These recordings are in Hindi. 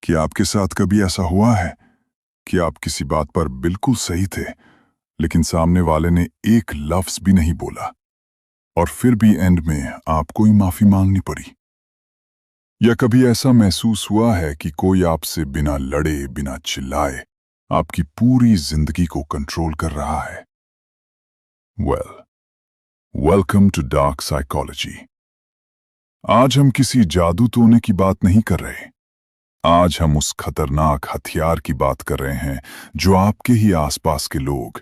कि आपके साथ कभी ऐसा हुआ है कि आप किसी बात पर बिल्कुल सही थे, लेकिन सामने वाले ने एक लफ्ज भी नहीं बोला और फिर भी एंड में आपको ही माफी मांगनी पड़ी? या कभी ऐसा महसूस हुआ है कि कोई आपसे बिना लड़े, बिना चिल्लाए आपकी पूरी जिंदगी को कंट्रोल कर रहा है? Well, welcome to dark psychology. आज हम किसी जादू टोने की बात नहीं कर रहे। आज हम उस खतरनाक हथियार की बात कर रहे हैं जो आपके ही आसपास के लोग,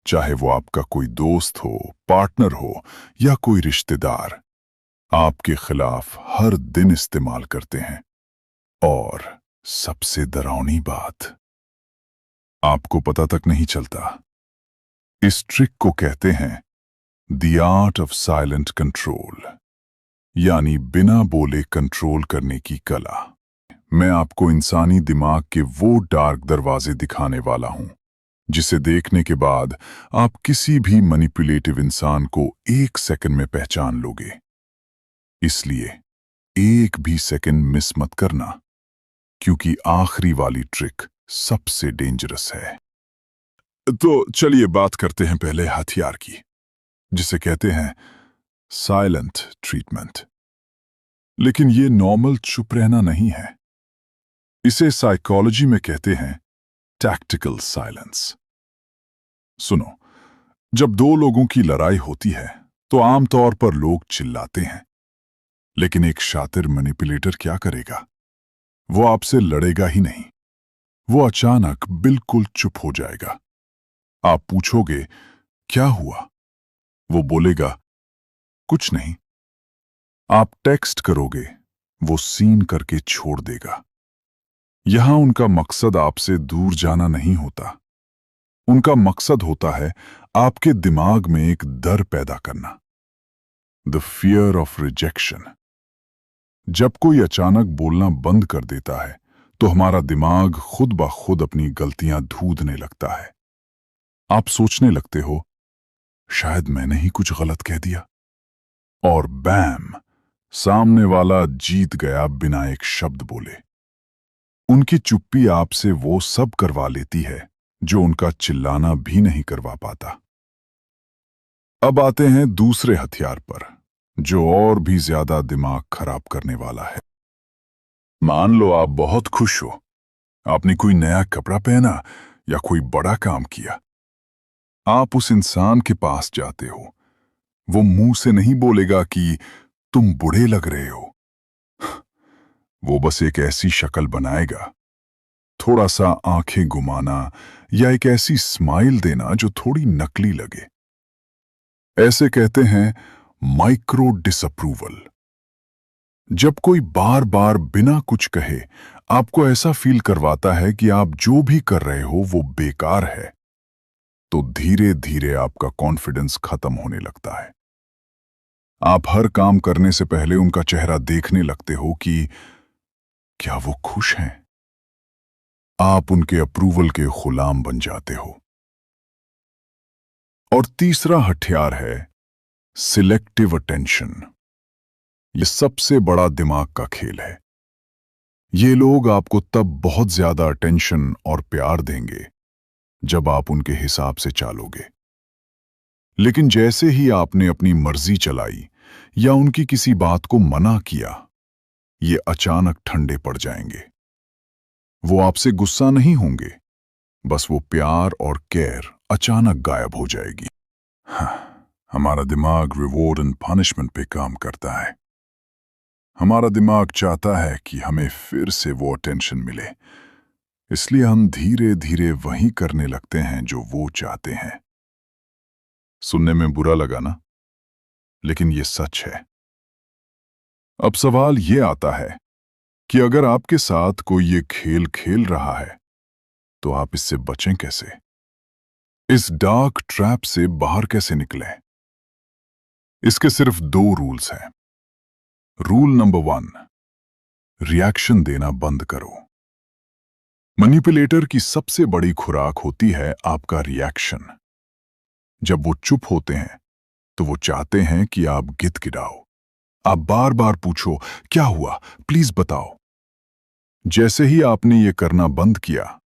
चाहे वो आपका कोई दोस्त हो, पार्टनर हो या कोई रिश्तेदार, आपके खिलाफ हर दिन इस्तेमाल करते हैं। और सबसे डरावनी बात, आपको पता तक नहीं चलता। इस ट्रिक को कहते हैं the art of silent control, यानी बिना बोले कंट्रोल करने की कला। मैं आपको इंसानी दिमाग के वो डार्क दरवाजे दिखाने वाला हूं जिसे देखने के बाद आप किसी भी मैनिपुलेटिव इंसान को 1 सेकंड में पहचान लोगे। इसलिए एक भी सेकंड मिस मत करना, क्योंकि आखिरी वाली ट्रिक सबसे डेंजरस है। तो चलिए बात करते हैं पहले हथियार की, जिसे कहते हैं साइलेंट ट्रीटमेंट। लेकिन ये नॉर्मल चुप रहना नहीं है। इसे साइकोलॉजी में कहते हैं टैक्टिकल साइलेंस। सुनो, जब दो लोगों की लड़ाई होती है तो आमतौर पर लोग चिल्लाते हैं, लेकिन एक शातिर मैनिपुलेटर क्या करेगा? वो आपसे लड़ेगा ही नहीं, वो अचानक बिल्कुल चुप हो जाएगा। आप पूछोगे क्या हुआ? वो बोलेगा कुछ नहीं। आप टेक्स्ट करोगे, वो सीन करके छोड़ देगा। यहां उनका मकसद आपसे दूर जाना नहीं होता। उनका मकसद होता है आपके दिमाग में एक डर पैदा करना, द फियर ऑफ रिजेक्शन। जब कोई अचानक बोलना बंद कर देता है तो हमारा दिमाग खुद ब खुद अपनी गलतियां ढूंढने लगता है। आप सोचने लगते हो शायद मैंने ही कुछ गलत कह दिया, और बैम, सामने वाला जीत गया बिना एक शब्द बोले। उनकी चुप्पी आपसे वो सब करवा लेती है जो उनका चिल्लाना भी नहीं करवा पाता। अब आते हैं दूसरे हथियार पर, जो और भी ज्यादा दिमाग खराब करने वाला है। मान लो आप बहुत खुश हो, आपने कोई नया कपड़ा पहना या कोई बड़ा काम किया। आप उस इंसान के पास जाते हो। वो मुंह से नहीं बोलेगा कि तुम बूढ़े लग रहे हो। वो बस एक ऐसी शक्ल बनाएगा, थोड़ा सा आंखें घुमाना या एक ऐसी स्माइल देना जो थोड़ी नकली लगे। ऐसे कहते हैं माइक्रो डिसअप्रूवल। जब कोई बार बार बिना कुछ कहे आपको ऐसा फील करवाता है कि आप जो भी कर रहे हो वो बेकार है, तो धीरे धीरे आपका कॉन्फिडेंस खत्म होने लगता है। आप हर काम करने से पहले उनका चेहरा देखने लगते हो कि क्या वो खुश हैं। आप उनके अप्रूवल के गुलाम बन जाते हो। और तीसरा हथियार है सिलेक्टिव अटेंशन। ये सबसे बड़ा दिमाग का खेल है। ये लोग आपको तब बहुत ज्यादा अटेंशन और प्यार देंगे जब आप उनके हिसाब से चालोगे, लेकिन जैसे ही आपने अपनी मर्जी चलाई या उनकी किसी बात को मना किया, ये अचानक ठंडे पड़ जाएंगे। वो आपसे गुस्सा नहीं होंगे, बस वो प्यार और केयर अचानक गायब हो जाएगी। हमारा दिमाग रिवॉर्ड एंड पनिशमेंट पे काम करता है। हमारा दिमाग चाहता है कि हमें फिर से वो अटेंशन मिले, इसलिए हम धीरे धीरे वही करने लगते हैं जो वो चाहते हैं। सुनने में बुरा लगा ना, लेकिन ये सच है। अब सवाल ये आता है कि अगर आपके साथ कोई ये खेल खेल रहा है तो आप इससे बचें कैसे? इस डार्क ट्रैप से बाहर कैसे निकलें? इसके सिर्फ 2 रूल्स हैं। रूल नंबर 1, रिएक्शन देना बंद करो। मैनिपुलेटर की सबसे बड़ी खुराक होती है आपका रिएक्शन। जब वो चुप होते हैं तो वो चाहते हैं कि आप गिड़गिड़ाओ। आप बार बार पूछो क्या हुआ, प्लीज बताओ। जैसे ही आपने ये करना बंद किया,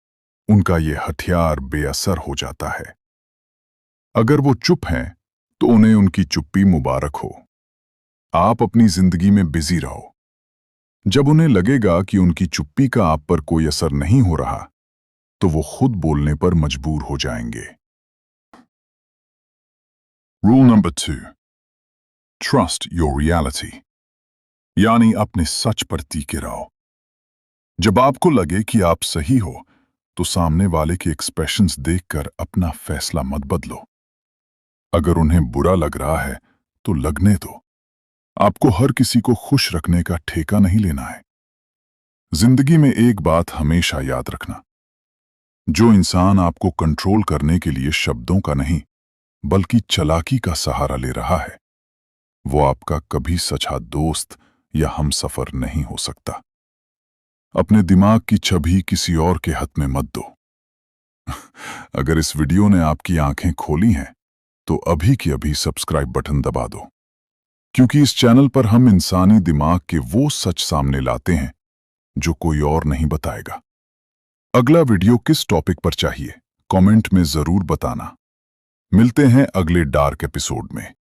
उनका ये हथियार बेअसर हो जाता है। अगर वो चुप हैं, तो उन्हें उनकी चुप्पी मुबारक हो। आप अपनी जिंदगी में बिजी रहो। जब उन्हें लगेगा कि उनकी चुप्पी का आप पर कोई असर नहीं हो रहा, तो वो खुद बोलने पर मजबूर हो जाएंगे। Rule number 2, trust your reality, यानी अपने सच पर टिके रहो। जब आपको लगे कि आप सही हो, तो सामने वाले के एक्सप्रेशंस देखकर अपना फैसला मत बदलो। अगर उन्हें बुरा लग रहा है, तो लगने दो। आपको हर किसी को खुश रखने का ठेका नहीं लेना है। जिंदगी में एक बात हमेशा याद रखना, जो इंसान आपको कंट्रोल करने के लिए शब्दों का नहीं, बल्कि चालाकी का सहारा ले रहा है, वो आपका कभी सच्चा दोस्त या हमसफर नहीं हो सकता। अपने दिमाग की छवि किसी और के हाथ में मत दो। अगर इस वीडियो ने आपकी आंखें खोली हैं, तो अभी की अभी सब्सक्राइब बटन दबा दो, क्योंकि इस चैनल पर हम इंसानी दिमाग के वो सच सामने लाते हैं जो कोई और नहीं बताएगा। अगला वीडियो किस टॉपिक पर चाहिए, कमेंट में जरूर बताना। मिलते हैं अगले डार्क एपिसोड में।